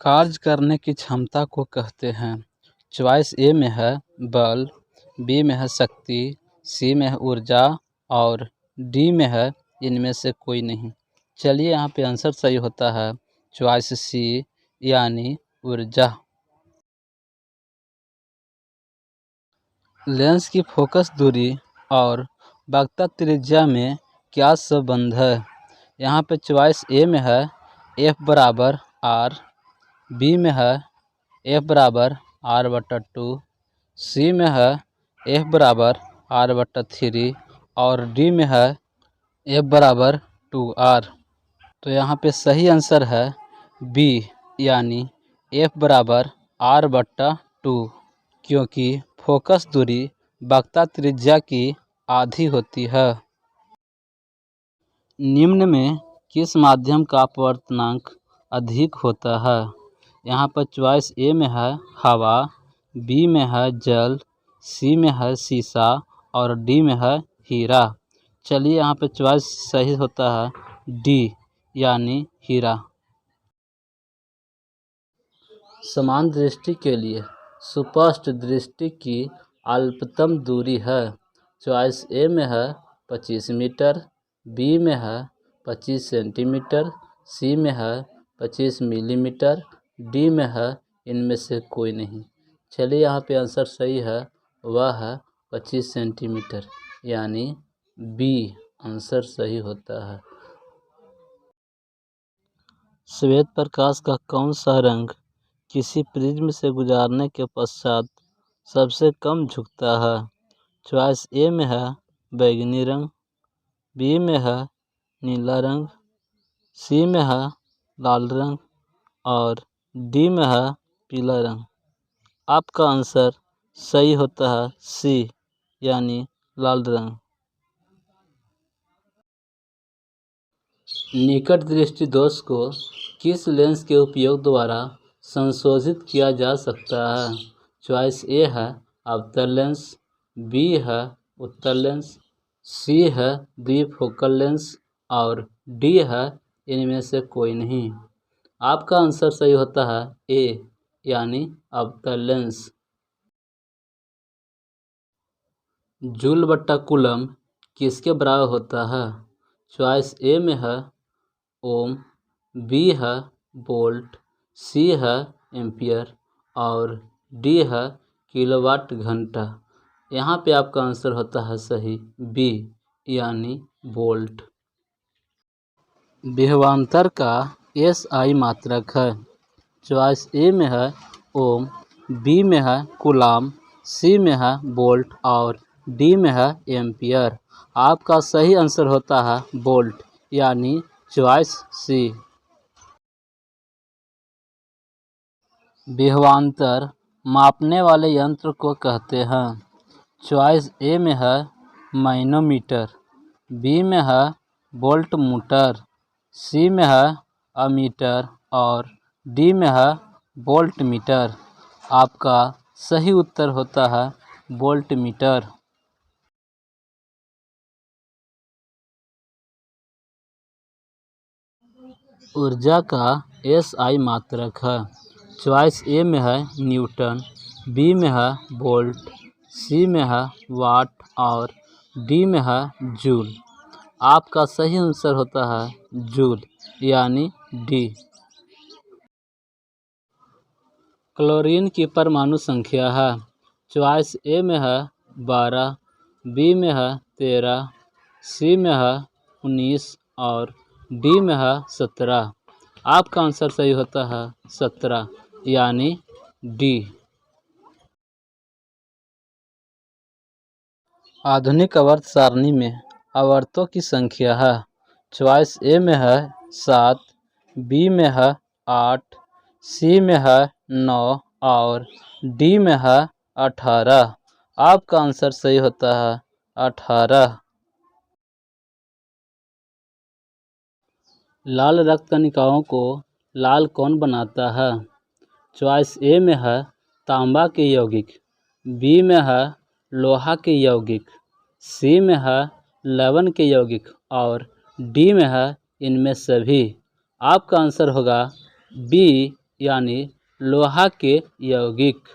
कार्य करने की क्षमता को कहते हैं। चॉइस ए में है बल, बी में है शक्ति, सी में है ऊर्जा और डी में है इनमें से कोई नहीं। चलिए यहाँ पे आंसर सही होता है चॉइस सी यानी ऊर्जा। लेंस की फोकस दूरी और वक्रता त्रिज्या में क्या संबंध है? यहाँ पे चॉइस ए में है एफ बराबर आर, बी में है एफ बराबर आर बटा 2, सी में है एफ बराबर आर बटा 3 और डी में है एफ बराबर 2r। तो यहाँ पे सही आंसर है बी यानी एफ बराबर आर बटा 2, क्योंकि फोकस दूरी वक्रता त्रिज्या की आधी होती है। निम्न में किस माध्यम का अपवर्तनांक अधिक होता है? यहाँ पर चॉइस ए में है हवा, बी में है जल, सी में है शीशा और डी में है हीरा। चलिए यहाँ पे चॉइस सही होता है डी यानी हीरा। समान दृष्टि के लिए सुस्पष्ट दृष्टि की अल्पतम दूरी है। चॉइस ए में है 25 मीटर, बी में है 25 सेंटीमीटर, सी में है 25 मिलीमीटर, डी में है इनमें से कोई नहीं। चलिए यहाँ पे आंसर सही है, वह है 25 सेंटीमीटर यानी बी आंसर सही होता है। श्वेत प्रकाश का कौन सा रंग किसी प्रिज्म से गुजरने के पश्चात सबसे कम झुकता है? चॉइस ए में है बैंगनी रंग, बी में है नीला रंग, सी में है लाल रंग और डी में है पीला रंग। आपका आंसर सही होता है सी यानी लाल रंग। निकट दृष्टि दोष को किस लेंस के उपयोग द्वारा संशोधित किया जा सकता है? चॉइस ए है अवतल लेंस, बी है उत्तल लेंस, सी है द्विफोकल लेंस और डी है इनमें से कोई नहीं। आपका आंसर सही होता है ए यानी अवतल लेंस। जूल बट्टा कूलम किसके बराबर होता है? चॉइस ए में है ओम, बी है वोल्ट, सी है एम्पियर और डी है किलोवाट घंटा। यहाँ पे आपका आंसर होता है सही बी यानी वोल्ट। विभवांतर का एसआई मात्रक है। चॉइस ए में है ओम, बी में है कूलाम, सी में है वोल्ट और डी में है एम्पियर। आपका सही आंसर होता है वोल्ट यानी चॉइस सी। विभवांतर मापने वाले यंत्र को कहते हैं। चॉइस ए में है मैनोमीटर, बी में है वोल्टमीटर, सी में है अमीटर और डी में है वोल्टमीटर। आपका सही उत्तर होता है वोल्टमीटर। ऊर्जा का एसआई मात्रक है। चॉइस ए में है न्यूटन, बी में है वोल्ट, सी में है वाट और डी में है जूल। आपका सही आंसर होता है जूल यानी डी। क्लोरीन की परमाणु संख्या है। चॉइस ए में है 12, बी में है 13, सी में है 19 और डी में है 17। आपका आंसर सही होता है 17 यानी डी। आधुनिक आवर्त सारणी में आवर्तों की संख्या है। चॉइस ए में है 7, बी में है 8, सी में है 9 और डी में है 18। आपका आंसर सही होता है 18। लाल रक्त कणिकाओं को लाल कौन बनाता है? चॉइस ए में है तांबा के यौगिक, बी में है लोहा के यौगिक, सी में है लवण के यौगिक और डी में है इनमें सभी। आपका आंसर होगा बी यानी लोहा के यौगिक।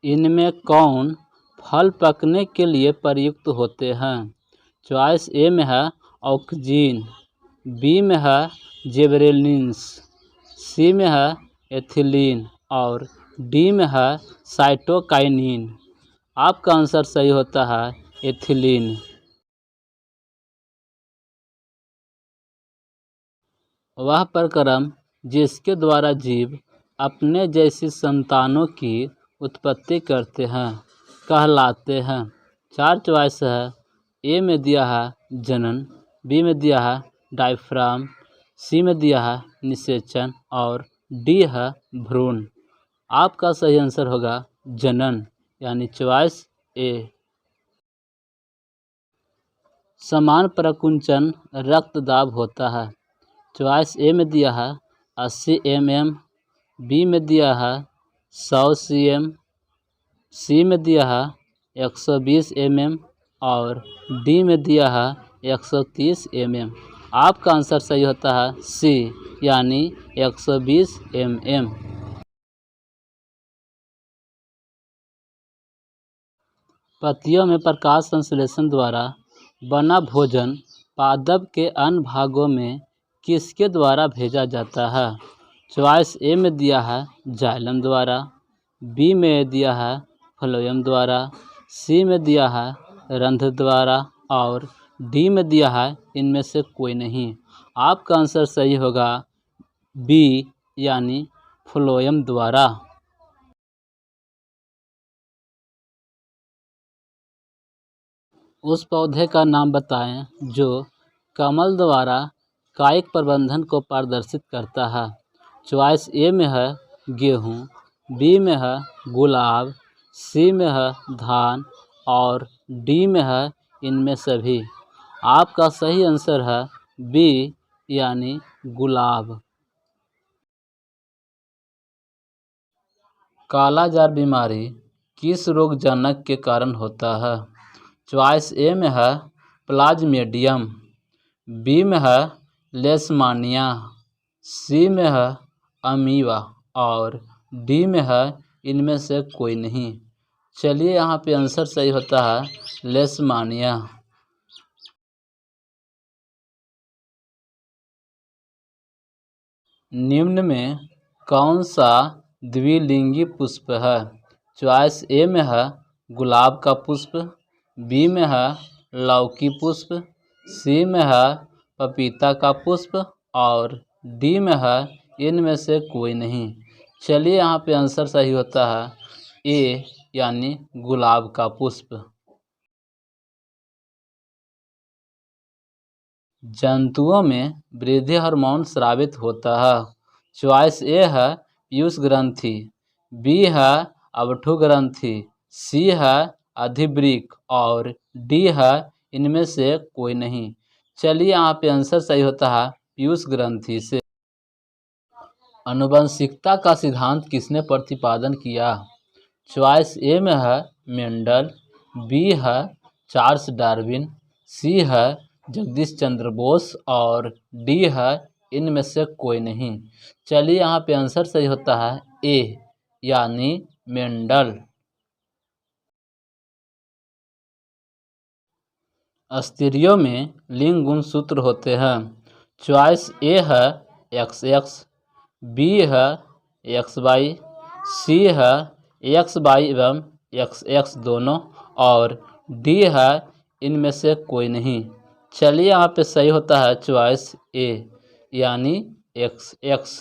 इनमें कौन फल पकने के लिए प्रयुक्त होते हैं? चॉइस ए में है ऑक्सीजन, बी में है जिबरेलिन्स, सी में है एथिलीन और डी में है साइटोकाइनिन। आपका आंसर सही होता है एथिलीन। वह प्रक्रम जिसके द्वारा जीव अपने जैसी संतानों की उत्पत्ति करते हैं कहलाते हैं। 4 चॉइस है। ए में दिया है जनन, बी में दिया है डायफ्राम, सी में दिया है निषेचन और डी है भ्रूण। आपका सही आंसर होगा जनन यानी चॉइस ए। समान प्रकुंचन रक्तदाब होता है। चॉइस ए में दिया है 80 mm, बी में दिया है 100 cm, सी में दिया है 120 mm और डी में दिया है 130 mm। आपका आंसर सही होता है सी यानी 120 mm। पत्तियों में प्रकाश संश्लेषण द्वारा बना भोजन पादप के अन्य भागों में किसके द्वारा भेजा जाता है? चॉइस ए में दिया है जाइलम द्वारा, बी में दिया है फ्लोएम द्वारा, सी में दिया है रंध्र द्वारा और डी में दिया है इनमें से कोई नहीं। आपका आंसर सही होगा बी यानी फ्लोएम द्वारा। उस पौधे का नाम बताएं जो कमल द्वारा कायिक प्रबंधन को प्रदर्शित करता है। चॉइस ए में है गेहूँ, बी में है गुलाब, सी में है धान और डी में है इनमें सभी। आपका सही आंसर है बी यानी गुलाब। कालाजार बीमारी किस रोगजनक के कारण होता है? चॉइस ए में है प्लाज्मेडियम, बी में है लेशमानिया, सी में है अमीबा और डी में है इनमें से कोई नहीं। चलिए यहाँ पे आंसर सही होता है लेशमानिया। निम्न में कौन सा द्विलिंगी पुष्प है? चॉइस ए में है गुलाब का पुष्प, बी में है लौकी पुष्प, सी में है पपीता का पुष्प और डी में है इनमें से कोई नहीं। चलिए यहाँ पे आंसर सही होता है ए यानी गुलाब का पुष्प। जंतुओं में वृद्धि हार्मोन स्रावित होता है। चॉइस ए है पीयूष ग्रंथि, बी है अवठु ग्रंथि, सी है अधिवृक्क और डी है इनमें से कोई नहीं। चलिए यहाँ पे आंसर सही होता है पीयूष ग्रंथि से। आनुवंशिकता का सिद्धांत किसने प्रतिपादन किया? चॉइस ए में है मेंडल, बी है चार्ल्स डार्विन, सी है जगदीश चंद्र बोस और डी है इनमें से कोई नहीं। चलिए यहाँ पे आंसर सही होता है ए यानी मेंडल। स्त्रियों में लिंग गुणसूत्र होते हैं। चॉइस ए है XX, बी है XY, सी है XY एवं XX दोनों और डी है इनमें से कोई नहीं। चलिए यहाँ पे सही होता है चॉइस ए यानी XX।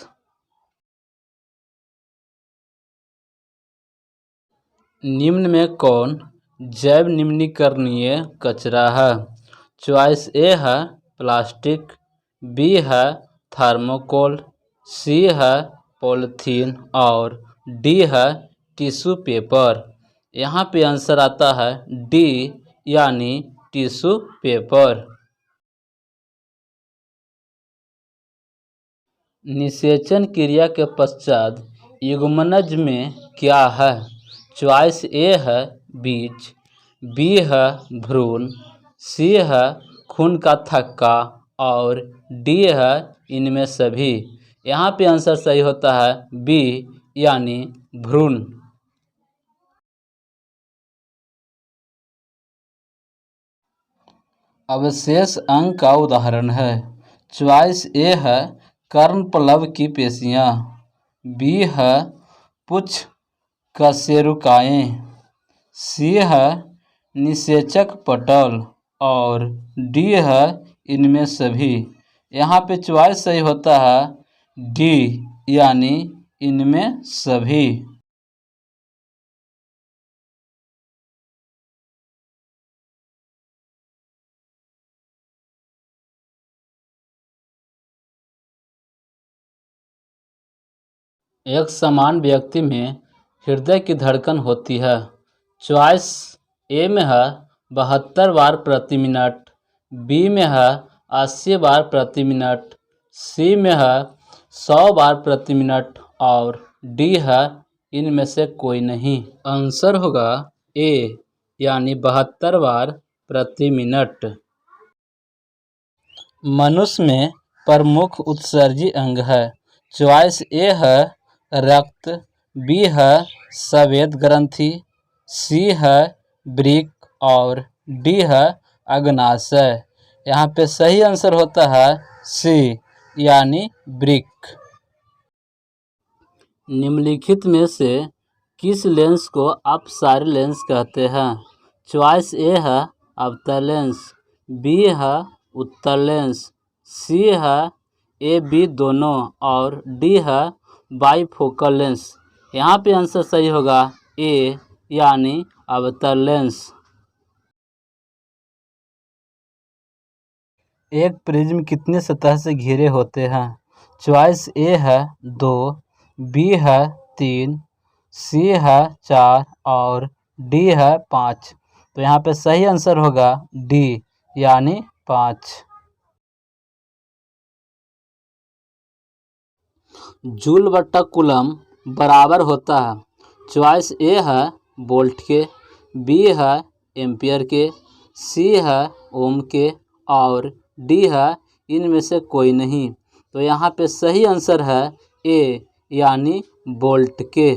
निम्न में कौन जैव निम्नीकरणीय कचरा है? चॉइस ए है प्लास्टिक, बी है थर्मोकोल, सी है पॉलीथीन और डी है टिश्यू पेपर। यहाँ पे आंसर आता है डी यानी टिश्यू पेपर। निषेचन क्रिया के पश्चात युग्मनज में क्या है? चॉइस ए है बीज, बी है भ्रूण, सी है खून का थक्का और डी है इनमें सभी। यहाँ पे आंसर सही होता है बी यानी भ्रूण। अवशेष अंग का उदाहरण है। चॉइस ए है कर्णप्लव की पेशियाँ, बी है पुच्छ कशेरुकाएँ, सी है निषेचक पटल और डी है इनमें सभी। यहाँ पे चॉइस सही होता है डी यानी इनमें सभी। एक समान व्यक्ति में हृदय की धड़कन होती है। चॉइस ए में है 72 बार प्रति मिनट, बी में है 80 बार प्रति मिनट, सी में है 100 बार प्रति मिनट और डी है इनमें से कोई नहीं। आंसर होगा ए यानी 72 बार प्रति मिनट। मनुष्य में प्रमुख उत्सर्जी अंग है। चॉइस ए है रक्त, बी है स्वेद ग्रंथि, सी है वृक्क और डी है अग्नाशय। यहाँ पे सही आंसर होता है सी यानी वृक्क। निम्नलिखित में से किस लेंस को अपसारी लेंस कहते हैं? चॉइस ए है अवतल लेंस, बी है उत्तल लेंस, सी है ए बी दोनों और डी है बाइफोकल लेंस। यहाँ पे आंसर सही होगा ए यानी अवतल लेंस। एक प्रिज्म कितने सतह से घिरे होते हैं? चॉइस ए है 2, बी है 3, सी है 4 और डी है 5। तो यहाँ पे सही आंसर होगा डी यानी 5। जूल बट्टा कूलम बराबर होता है। चॉइस ए है वोल्ट के, बी है एम्पियर के, सी है ओम के और डी है इनमें से कोई नहीं। तो यहाँ पे सही आंसर है ए यानी वोल्ट के।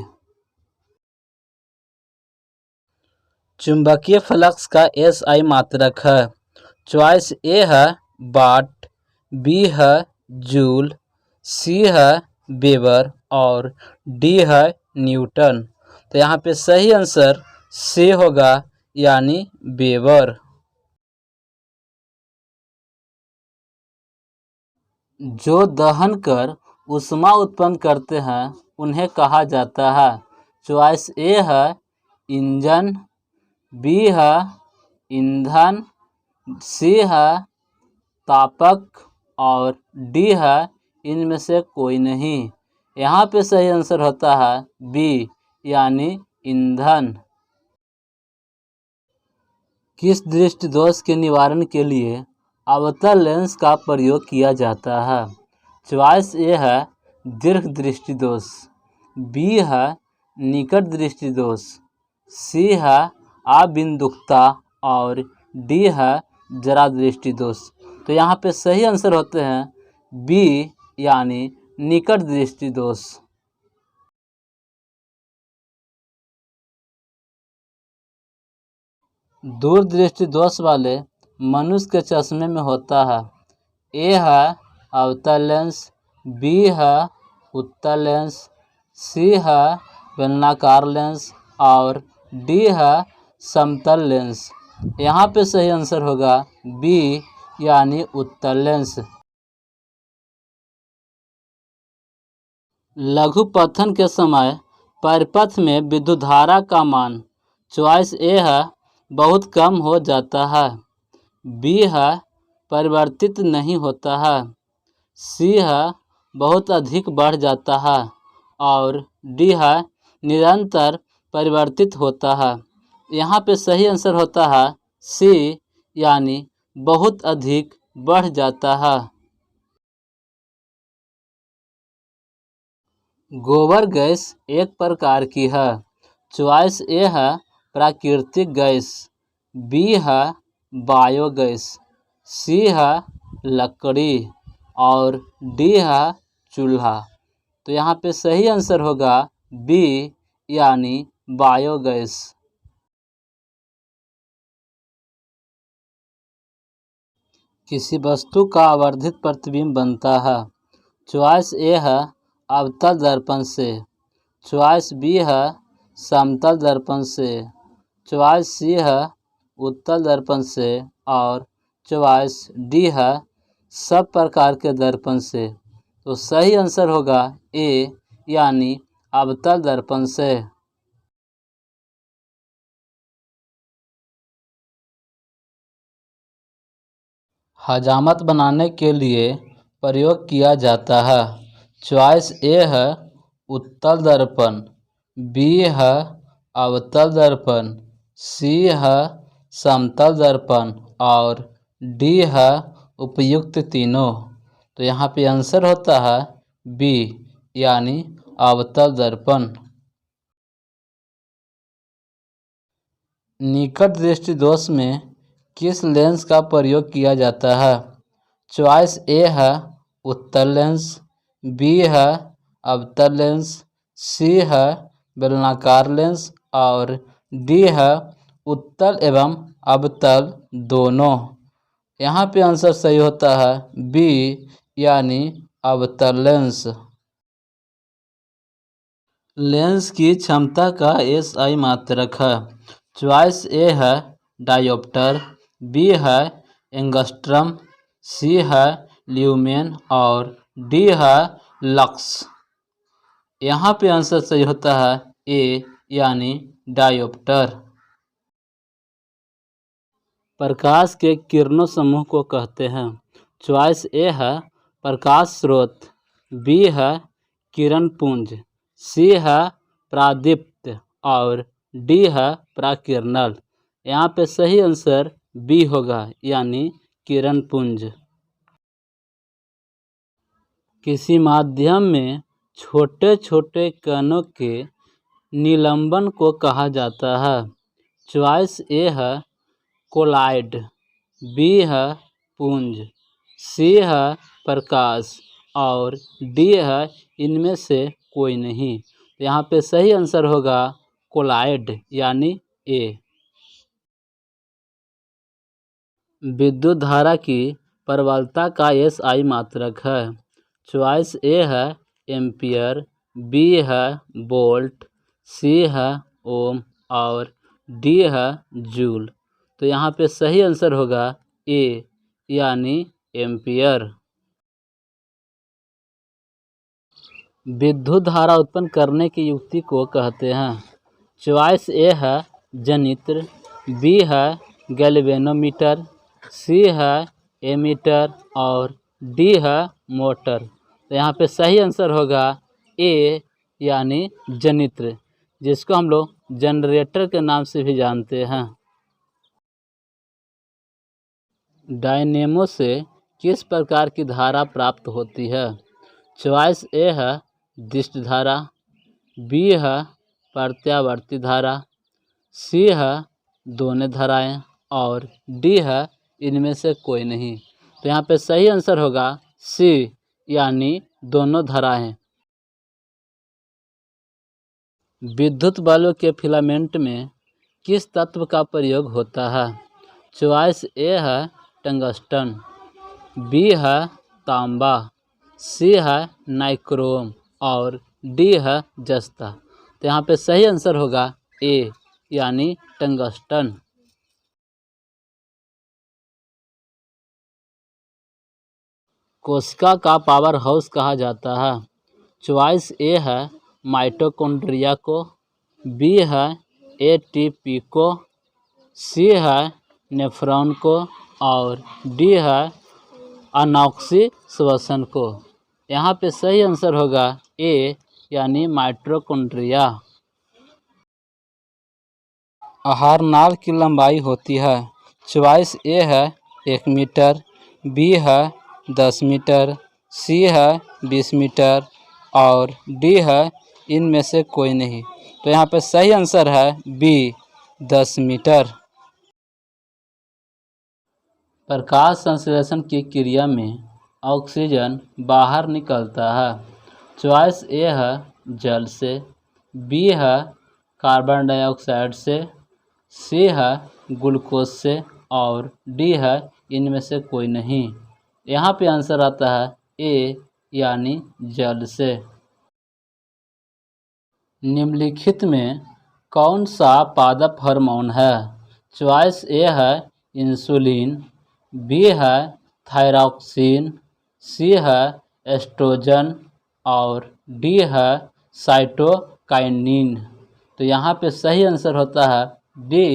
चुंबकीय फ्लक्स का एसआई मात्रक है। चॉइस ए है वाट, बी है जूल, सी है वेबर और डी है न्यूटन। तो यहाँ पे सही आंसर सी होगा यानी वेबर। जो दहन कर ऊष्मा उत्पन्न करते हैं उन्हें कहा जाता है। चॉइस ए है इंजन, बी है ईंधन, सी है तापक और डी है इनमें से कोई नहीं। यहाँ पे सही आंसर होता है बी यानी ईंधन। किस दृष्टि दोष के निवारण के लिए अवतल लेंस का प्रयोग किया जाता है? चॉइस ए है दीर्घ दृष्टि दोष, बी है निकट दृष्टि दोष, सी है अबिंदुकता और डी है जरा दृष्टि दोष। तो यहाँ पे सही आंसर होते हैं बी यानी निकट दृष्टि दोष। दूर दृष्टि दोष वाले मनुष्य के चश्मे में होता है। ए है अवतल लेंस, बी है उत्तल लेंस, सी है बेलनाकार लेंस और डी है समतल लेंस। यहाँ पे सही आंसर होगा बी यानी उत्तल लेंस। लघु पतन के समय परिपथ में विद्युत धारा का मान। चॉइस ए है बहुत कम हो जाता है, बी है परिवर्तित नहीं होता है, सी है बहुत अधिक बढ़ जाता है और डी है निरंतर परिवर्तित होता है। यहाँ पे सही आंसर होता है सी यानी बहुत अधिक बढ़ जाता है। गोबर गैस एक प्रकार की है। चॉइस ए है प्राकृतिक गैस, बी है बायोगैस, सी है लकड़ी और डी है चूल्हा। तो यहाँ पे सही आंसर होगा बी यानी बायोगैस। किसी वस्तु का आवर्धित प्रतिबिंब बनता है। चॉइस ए है अवतल दर्पण से, चॉइस बी है समतल दर्पण से, चॉइस सी है उत्तल दर्पण से और चॉइस डी है सब प्रकार के दर्पण से। तो सही आंसर होगा ए यानी अवतल दर्पण से। हजामत बनाने के लिए प्रयोग किया जाता है। चॉइस ए है उत्तल दर्पण, बी है अवतल दर्पण, सी है समतल दर्पण और डी है उपयुक्त तीनों। तो यहाँ पे आंसर होता है बी यानी अवतल दर्पण। निकट दृष्टि दोष में किस लेंस का प्रयोग किया जाता है। चॉइस ए है उत्तल लेंस, बी है अवतल लेंस, सी है बेलनाकार लेंस और डी है उत्तल एवं अवतल दोनों। यहाँ पे आंसर सही होता है बी यानी अवतल लेंस। लेंस की क्षमता का एसआई मात्रक है। चॉइस ए है डायोप्टर, बी है एंगस्ट्रम, सी है ल्यूमेन और डी है लक्स। यहाँ पे आंसर सही होता है ए यानी डायोप्टर। प्रकाश के किरणों समूह को कहते हैं। चॉइस ए है प्रकाश स्रोत, बी है किरण पुंज, सी है प्रादीप्त और डी है प्राकिरणल। यहाँ पे सही आंसर बी होगा यानी किरण पुंज। किसी माध्यम में छोटे छोटे कणों के निलंबन को कहा जाता है। चॉइस ए है कोलाइड, बी है पुंज, सी है प्रकाश और डी है इनमें से कोई नहीं। तो यहाँ पे सही आंसर होगा कोलाइड यानी ए। विद्युत धारा की प्रबलता का एसआई मात्रक है। चॉइस ए है एम्पियर, बी है वोल्ट, सी है ओम और डी है जूल। तो यहाँ पे सही आंसर होगा ए यानी एम्पियर। विद्युत धारा उत्पन्न करने की युक्ति को कहते हैं। चॉइस ए है जनित्र, बी है गैल्वेनोमीटर, सी है एमीटर और डी है मोटर। तो यहाँ पे सही आंसर होगा ए यानी जनित्र, जिसको हम लोग जनरेटर के नाम से भी जानते हैं। डायनेमो से किस प्रकार की धारा प्राप्त होती है। चॉइस ए है दिष्ट धारा, बी है प्रत्यावर्ती धारा, सी है दोनों धाराएं और डी है इनमें से कोई नहीं। तो यहाँ पे सही आंसर होगा सी यानी दोनों धाराएं। विद्युत बल्ब के फिलामेंट में किस तत्व का प्रयोग होता है। चॉइस ए है टंगस्टन, बी है तांबा, सी है नाइक्रोम और डी है जस्ता। तो यहाँ पे सही आंसर होगा ए यानी टंगस्टन। कोशिका का पावर हाउस कहा जाता है। चॉइस ए है माइटोकॉन्ड्रिया को, बी है एटीपी को, सी है नेफ्रॉन को और डी है अनॉक्सी श्वसन को। यहाँ पे सही आंसर होगा ए यानी माइटोकॉन्ड्रिया। आहार नाल की लंबाई होती है। चॉइस ए है 1 मीटर, बी है 10 मीटर, सी है 20 मीटर और डी है इनमें से कोई नहीं। तो यहाँ पे सही आंसर है बी 10 मीटर। प्रकाश संश्लेषण की क्रिया में ऑक्सीजन बाहर निकलता है। चॉइस ए है जल से, बी है कार्बन डाइऑक्साइड से, सी है ग्लूकोज से और डी है इनमें से कोई नहीं। यहाँ पे आंसर आता है ए यानी जल से। निम्नलिखित में कौन सा पादप हार्मोन है? चॉइस ए है इंसुलिन, बी है थायरॉक्सिन, सी है एस्ट्रोजन और डी है साइटोकाइनिन। तो यहाँ पे सही आंसर होता है डी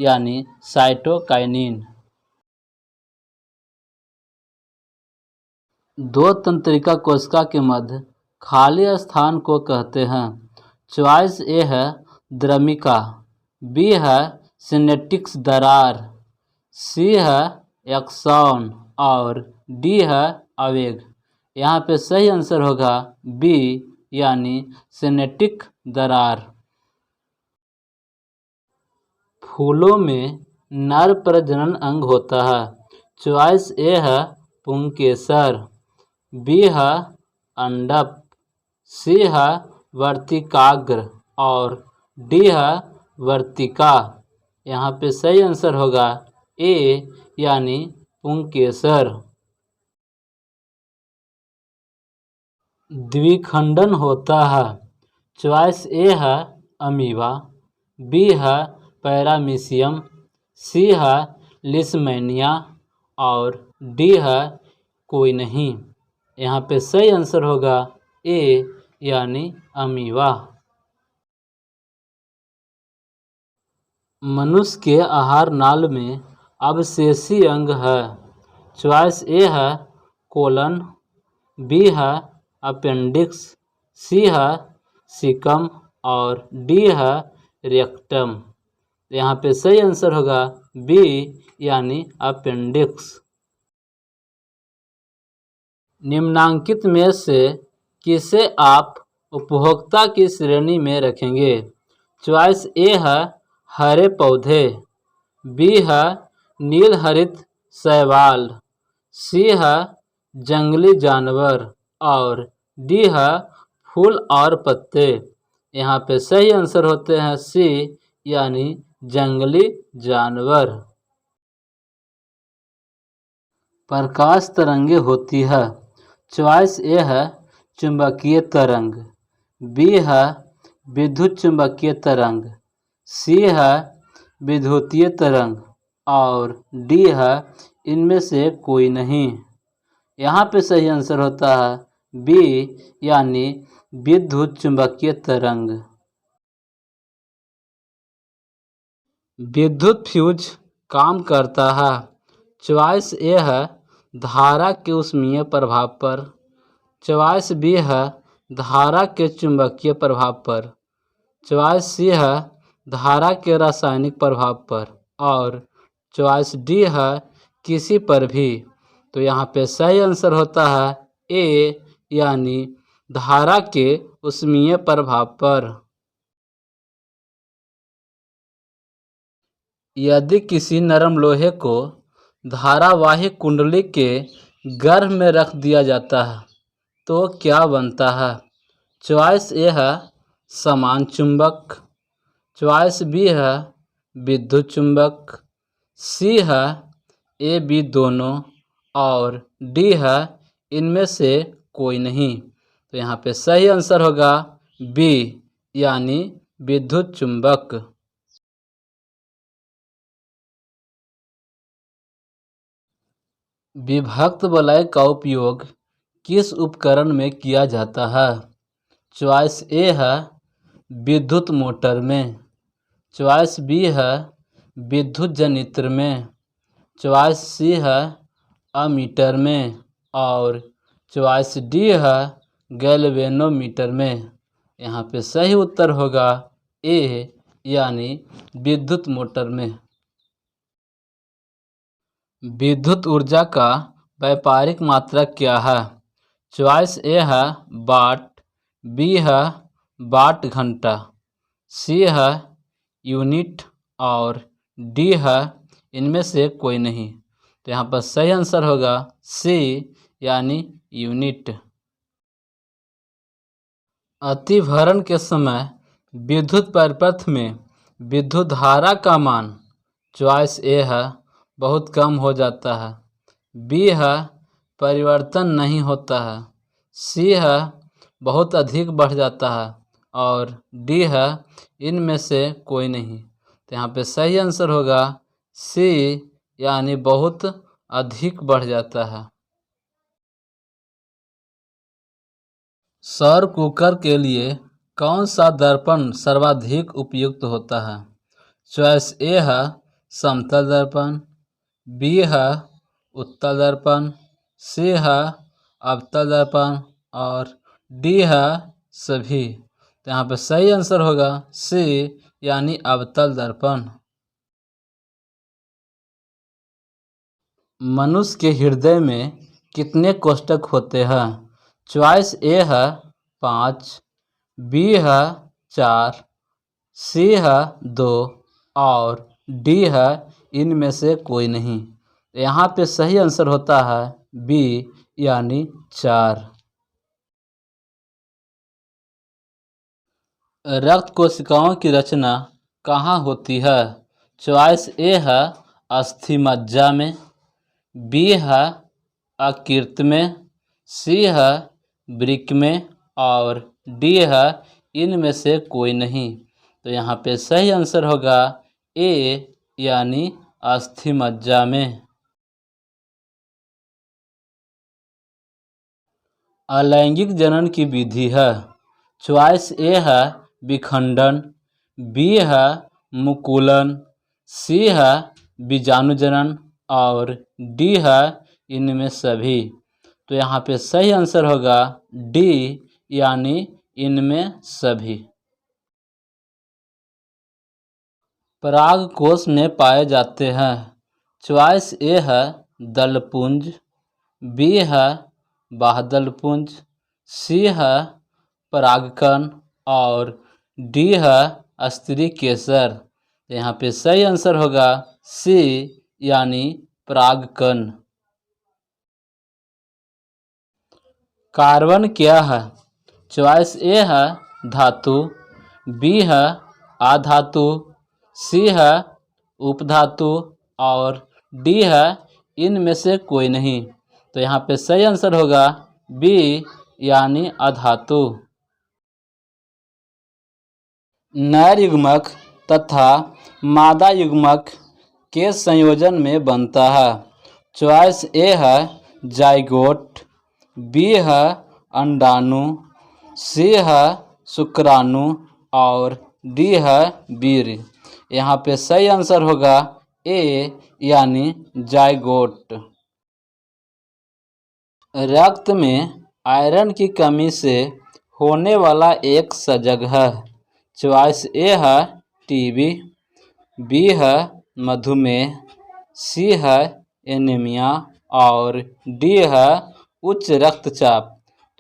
यानी साइटोकाइनिन। दो तंत्रिका कोशिका के मध्य खाली स्थान को कहते हैं। चॉइस ए है द्रमिका, बी है सिनेप्टिक दरार, सी है एक्सॉन और डी है आवेग। यहाँ पे सही आंसर होगा बी यानी सिनेप्टिक दरार। फूलों में नर प्रजनन अंग होता है। चॉइस ए है पुंकेसर, बी है अंडप, सी है वर्तिकाग्र और डी है वर्तिका। यहाँ पे सही आंसर होगा ए यानी पुंकेसर। द्विखंडन होता है। चॉइस ए है अमीबा, बी है पैरामीशियम, सी है लिस्मेनिया और डी है कोई नहीं। यहाँ पे सही आंसर होगा ए यानी अमीबा। मनुष्य के आहार नाल में अवशेषी अंग है। चॉइस ए है कोलन, बी है अपेंडिक्स, सी है सीकम और डी है रेक्टम। यहाँ पे सही आंसर होगा बी यानी अपेंडिक्स। निम्नांकित में से किसे आप उपभोक्ता की श्रेणी में रखेंगे? चॉइस ए है हरे पौधे, बी है नील हरित शैवाल, सी है जंगली जानवर और डी है फूल और पत्ते। यहाँ पे सही आंसर होते हैं सी यानी जंगली जानवर। प्रकाश तरंगे होती है। चॉइस ए है चुंबकीय तरंग, बी है विद्युत चुंबकीय तरंग, सी है विद्युतीय तरंग और डी है इनमें से कोई नहीं। यहाँ पे सही आंसर होता है बी यानी विद्युत चुंबकीय तरंग। विद्युत फ्यूज काम करता है। चॉइस ए है धारा के ऊष्मीय प्रभाव पर, चॉइस बी है धारा के चुंबकीय प्रभाव पर, चॉइस सी है धारा के रासायनिक प्रभाव पर और चॉइस डी है किसी पर भी। तो यहाँ पे सही आंसर होता है ए यानी धारा के ऊष्मीय प्रभाव पर। यदि किसी नरम लोहे को धारावाहिक कुंडली के गर्भ में रख दिया जाता है तो क्या बनता है? चॉइस ए है समान चुंबक, चॉइस बी है विद्युत चुंबक, सी है ए बी दोनों और डी है इनमें से कोई नहीं। तो यहाँ पे सही आंसर होगा बी यानी विद्युत चुंबक। विभक्त वलय का उपयोग किस उपकरण में किया जाता है? चॉइस ए है विद्युत मोटर में, चॉइस बी है विद्युत जनित्र में, चॉइस सी है अमीटर में और चॉइस डी है गैल्वेनोमीटर में। यहाँ पे सही उत्तर होगा ए यानी विद्युत मोटर में। विद्युत ऊर्जा का व्यापारिक मात्रक क्या है? चॉइस ए है वाट, बी है वाट घंटा, सी है यूनिट और डी है इनमें से कोई नहीं। तो यहाँ पर सही आंसर होगा सी यानी यूनिट। अतिभरण के समय विद्युत परिपथ में विद्युत धारा का मान चॉइस ए है बहुत कम हो जाता है, बी है परिवर्तन नहीं होता है, सी है बहुत अधिक बढ़ जाता है और डी है इनमें से कोई नहीं। तो यहाँ पे सही आंसर होगा सी यानी बहुत अधिक बढ़ जाता है। सौर कुकर के लिए कौन सा दर्पण सर्वाधिक उपयुक्त होता है? चॉइस ए है समतल दर्पण, बी है उत्तल दर्पण, सी है अवतल दर्पण और डी है सभी। तो यहाँ पे सही आंसर होगा सी यानी अवतल दर्पण। मनुष्य के हृदय में कितने कोष्ठक होते हैं? चॉइस ए है 5, बी है 4, सी है 2 और डी है इनमें से कोई नहीं। यहाँ पे सही आंसर होता है बी यानी 4। रक्त कोशिकाओं की रचना कहाँ होती है? चॉइस ए है अस्थि मज्जा में, बी है यकृत में, सी है वृक्क में और डी है इनमें से कोई नहीं। तो यहाँ पे सही आंसर होगा ए यानी अस्थि मज्जा में। अलैंगिक जनन की विधि है। चॉइस ए है विखंडन, बी है मुकुलन, सी है बीजाणुजनन और डी है इनमें सभी। तो यहाँ पे सही आंसर होगा डी यानी इनमें सभी। पराग कोश में पाए जाते हैं। चॉइस ए है दलपुंज, बी है बाह्यदलपुंज, सी है परागकण और डी है स्त्री केसर। यहाँ पे सही आंसर होगा सी यानी परागकण। कार्बन क्या है? चॉइस ए है धातु, बी है अधातु, सी है उपधातु और डी है इनमें से कोई नहीं। तो यहाँ पे सही आंसर होगा बी यानी अधातु। नर युग्मक तथा मादा युग्मक के संयोजन में बनता है। चॉइस ए है जाइगोट, बी है अंडाणु, सी है शुक्राणु और डी है वीर्य। यहाँ पे सही आंसर होगा ए यानी जाइगोट। रक्त में आयरन की कमी से होने वाला एक सजग है। चॉइस ए है टीबी, बी है मधुमेह, सी है एनीमिया और डी है उच्च रक्तचाप।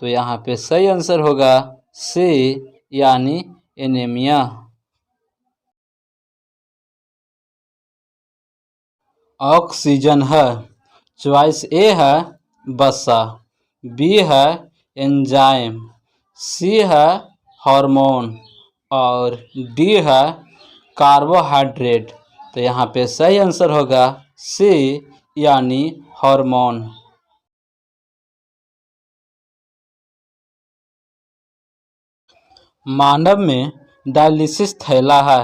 तो यहाँ पे सही आंसर होगा सी यानी एनीमिया। ऑक्सीजन है। चॉइस ए है वसा, बी है एंजाइम, सी है हार्मोन और डी है कार्बोहाइड्रेट। तो यहाँ पे सही आंसर होगा सी यानी हार्मोन। मानव में डायलिसिस थैला है।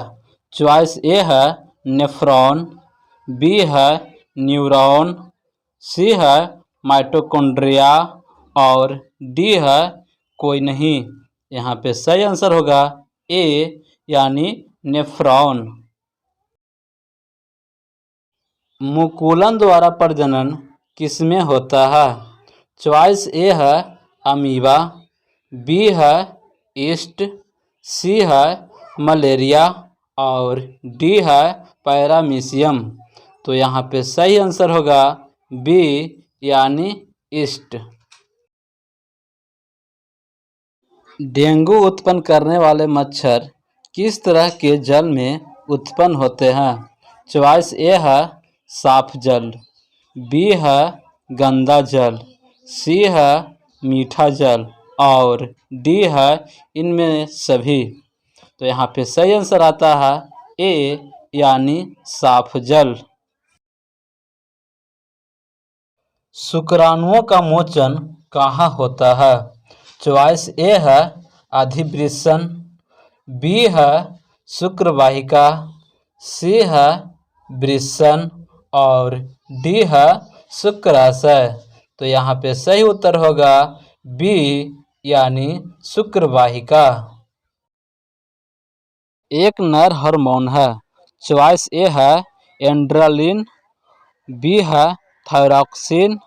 चॉइस ए है नेफ्रॉन, बी है न्यूरॉन, सी है माइटोकॉन्ड्रिया और डी है कोई नहीं। यहाँ पे सही आंसर होगा ए यानी नेफ्रॉन। मुकुलन द्वारा प्रजनन किसमें होता है? चॉइस ए है अमीबा, बी है ईस्ट, सी है मलेरिया और डी है पैरामीशियम। तो यहाँ पे सही आंसर होगा बी यानी ईस्ट। डेंगू उत्पन्न करने वाले मच्छर किस तरह के जल में उत्पन्न होते हैं? चॉइस ए है साफ जल, बी है गंदा जल, सी है मीठा जल और डी है इनमें सभी। तो यहाँ पे सही आंसर आता है ए यानी साफ जल। शुक्राणुओं का मोचन कहाँ होता है? चॉइस ए है अधिवृषण, बी है शुक्रवाहिका, सी है वृषण और डी है शुक्राशय। तो यहाँ पे सही उत्तर होगा बी यानी शुक्रवाहिका। एक नर हार्मोन है। चॉइस ए है एंड्रेलिन, बी है थायरॉक्सिन,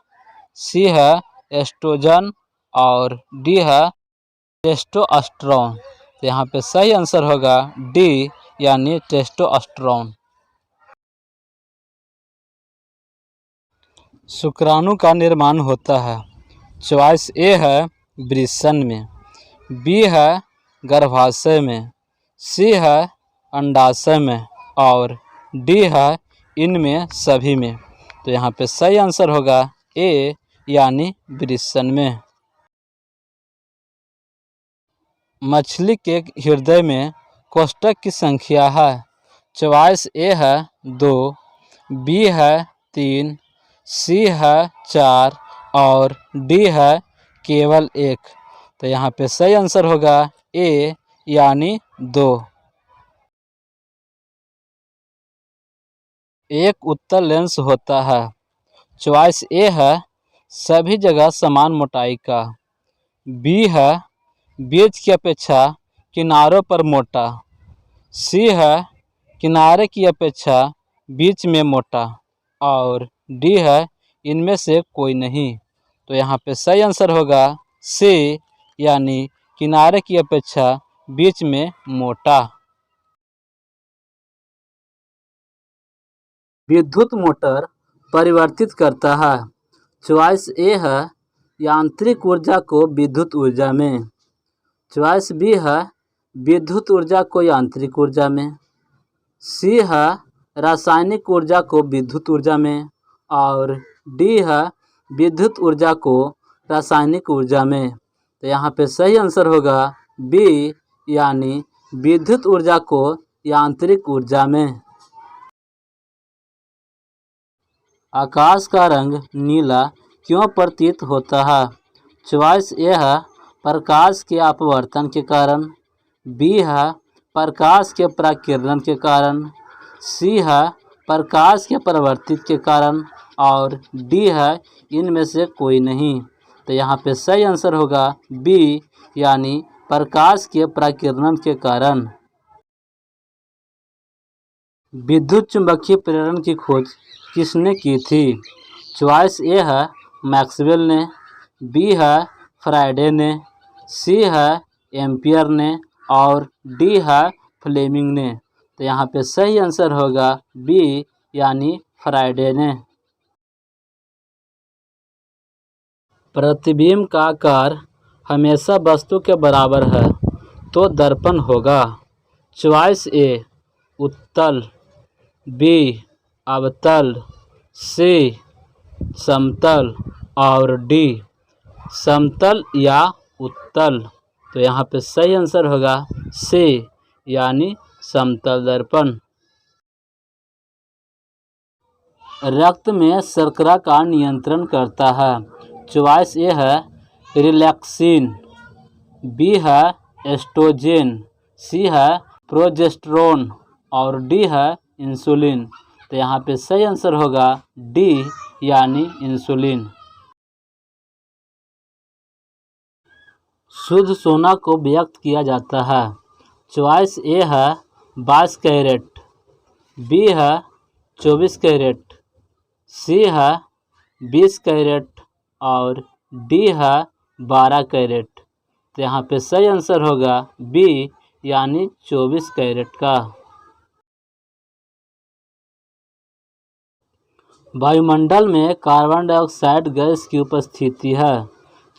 सी है एस्ट्रोजन और डी है टेस्टोस्टेरोन। तो यहाँ पे सही आंसर होगा डी यानी टेस्टोस्टेरोन। शुक्राणु का निर्माण होता है। चॉइस ए है वृषण में, बी है गर्भाशय में, सी है अंडाशय में और डी है इनमें सभी में। तो यहाँ पे सही आंसर होगा ए यानी वृषण में। मछली के हृदय में कोष्ठक की संख्या है। चॉइस ए है 2, बी है 3, सी है 4 और डी है केवल 1। तो यहाँ पे सही आंसर होगा ए यानी 2। एक उत्तल लेंस होता है। चॉइस ए है सभी जगह समान मोटाई का, बी है बीच की अपेक्षा किनारों पर मोटा, सी है किनारे की अपेक्षा बीच में मोटा और डी है इनमें से कोई नहीं। तो यहाँ पे सही आंसर होगा सी यानी किनारे की अपेक्षा बीच में मोटा। विद्युत मोटर परिवर्तित करता है। चॉइस ए है यांत्रिक ऊर्जा को विद्युत ऊर्जा में, चॉइस बी है विद्युत ऊर्जा को यांत्रिक ऊर्जा में, सी है रासायनिक ऊर्जा को विद्युत ऊर्जा में और डी है विद्युत ऊर्जा को रासायनिक ऊर्जा में। तो यहाँ पे सही आंसर होगा बी यानी विद्युत ऊर्जा को यांत्रिक ऊर्जा में। आकाश का रंग नीला क्यों प्रतीत होता है? चॉइस ए है प्रकाश के अपवर्तन के कारण, बी है प्रकाश के प्रकीर्णन के कारण, सी है प्रकाश के परावर्तित के कारण और डी है इनमें से कोई नहीं। तो यहाँ पे सही आंसर होगा बी यानी प्रकाश के प्रकीर्णन के कारण। विद्युत चुंबकीय प्रेरण की खोज किसने की थी? चॉइस ए है मैक्सवेल ने, बी है फैराडे ने, सी है एम्पियर ने और डी है फ्लेमिंग ने। तो यहाँ पे सही आंसर होगा बी यानी फैराडे ने। प्रतिबिंब का आकार हमेशा वस्तु के बराबर है तो दर्पण होगा। चॉइस ए उत्तल, बी अवतल, सी समतल और डी समतल या उत्तल। तो यहाँ पे सही आंसर होगा सी यानी समतल दर्पण। रक्त में शर्करा का नियंत्रण करता है। चॉइस ए है रिलैक्सिन, बी है एस्ट्रोजेन, सी है प्रोजेस्टेरोन और डी है इंसुलिन। तो यहाँ पे सही आंसर होगा डी यानी इंसुलिन। शुद्ध सोना को व्यक्त किया जाता है। चॉइस ए है 22 कैरेट, बी है 24 कैरेट, सी है 20 कैरेट और डी है 12 कैरेट। तो यहाँ पे सही आंसर होगा बी यानी 24 कैरेट का। वायुमंडल में कार्बन डाइऑक्साइड गैस की उपस्थिति है।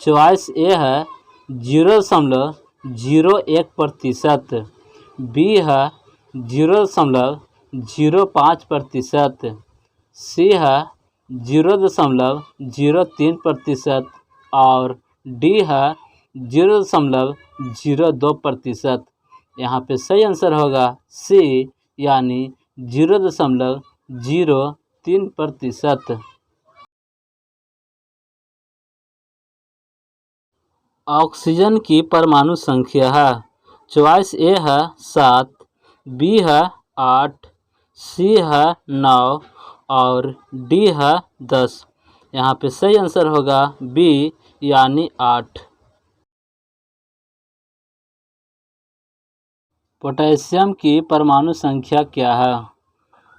चॉइस ए है 0.01%, बी है 0.05%, सी है 0.03% और डी है 0.02%। यहाँ पे सही आंसर होगा सी यानी 0.03%। ऑक्सीजन की परमाणु संख्या है। चॉइस ए है 7, बी है 8, सी है 9 और डी है 10। यहाँ पे सही आंसर होगा बी यानी 8। पोटेशियम की परमाणु संख्या क्या है?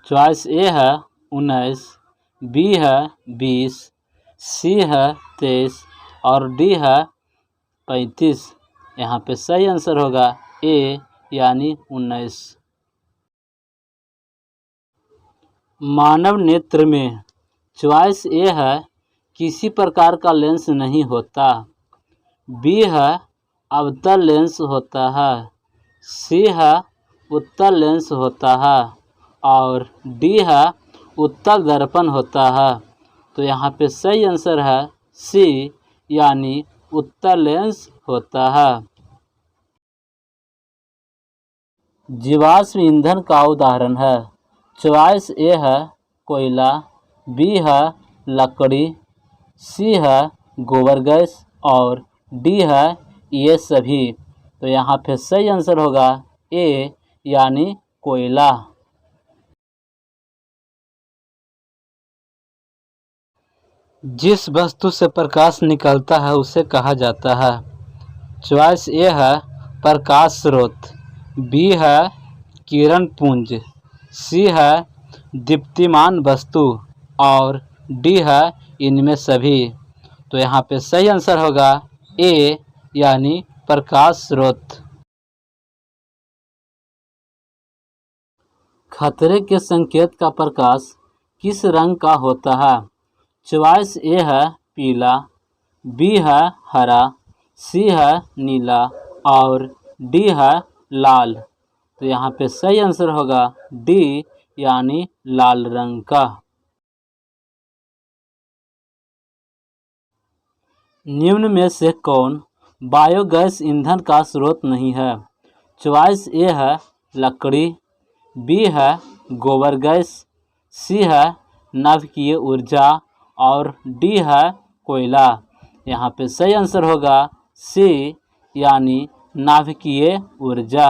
चॉइस ए है 19, बी है 20, सी है 23 और डी है 35। यहाँ पे सही आंसर होगा ए यानी 19। मानव नेत्र में चॉइस ए है किसी प्रकार का लेंस नहीं होता, बी है अवतल लेंस होता है, सी है उत्तल लेंस होता है और डी है उत्तल दर्पण होता है। तो यहाँ पे सही आंसर है सी यानी उत्तल लेंस होता है। जीवाश्म ईंधन का उदाहरण है। चॉइस ए है कोयला, बी है लकड़ी, सी है गोबर गैस और डी है ये सभी। तो यहाँ पे सही आंसर होगा ए यानी कोयला। जिस वस्तु से प्रकाश निकलता है उसे कहा जाता है। चॉइस ए है प्रकाश स्रोत, बी है किरण पुंज, सी है दीप्तिमान वस्तु और डी है इनमें सभी। तो यहाँ पे सही आंसर होगा ए यानी प्रकाश स्रोत। खतरे के संकेत का प्रकाश किस रंग का होता है? चॉइस ए है पीला, बी है हरा, सी है नीला और डी है लाल। तो यहाँ पे सही आंसर होगा डी यानी लाल रंग का। निम्न में से कौन बायोगैस ईंधन का स्रोत नहीं है? चॉइस ए है लकड़ी, बी है गोबर गैस, सी है नाभिकीय ऊर्जा और डी है कोयला। यहाँ पे सही आंसर होगा सी यानी नाभिकीय ऊर्जा।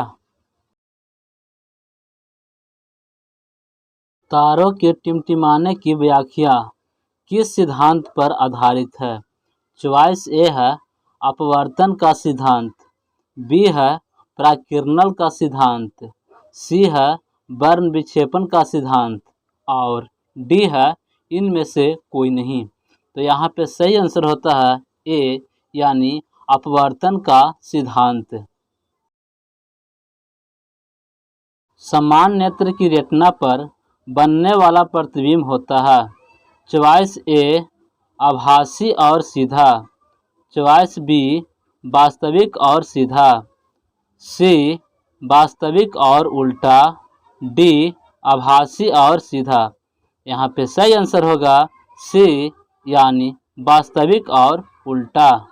तारों के टिमटिमाने की व्याख्या किस सिद्धांत पर आधारित है? चॉइस ए है अपवर्तन का सिद्धांत, बी है प्राकिरणन का सिद्धांत, सी है बर्न विक्षेपण का सिद्धांत और डी है इनमें से कोई नहीं। तो यहाँ पे सही आंसर होता है ए यानी अपवर्तन का सिद्धांत। समान नेत्र की रेटिना पर बनने वाला प्रतिबिंब होता है। चॉइस ए आभासी और सीधा, चॉइस बी वास्तविक और सीधा, सी वास्तविक और उल्टा, डी आभासी और सीधा। यहाँ पे सही आंसर होगा सी यानी वास्तविक और उल्टा।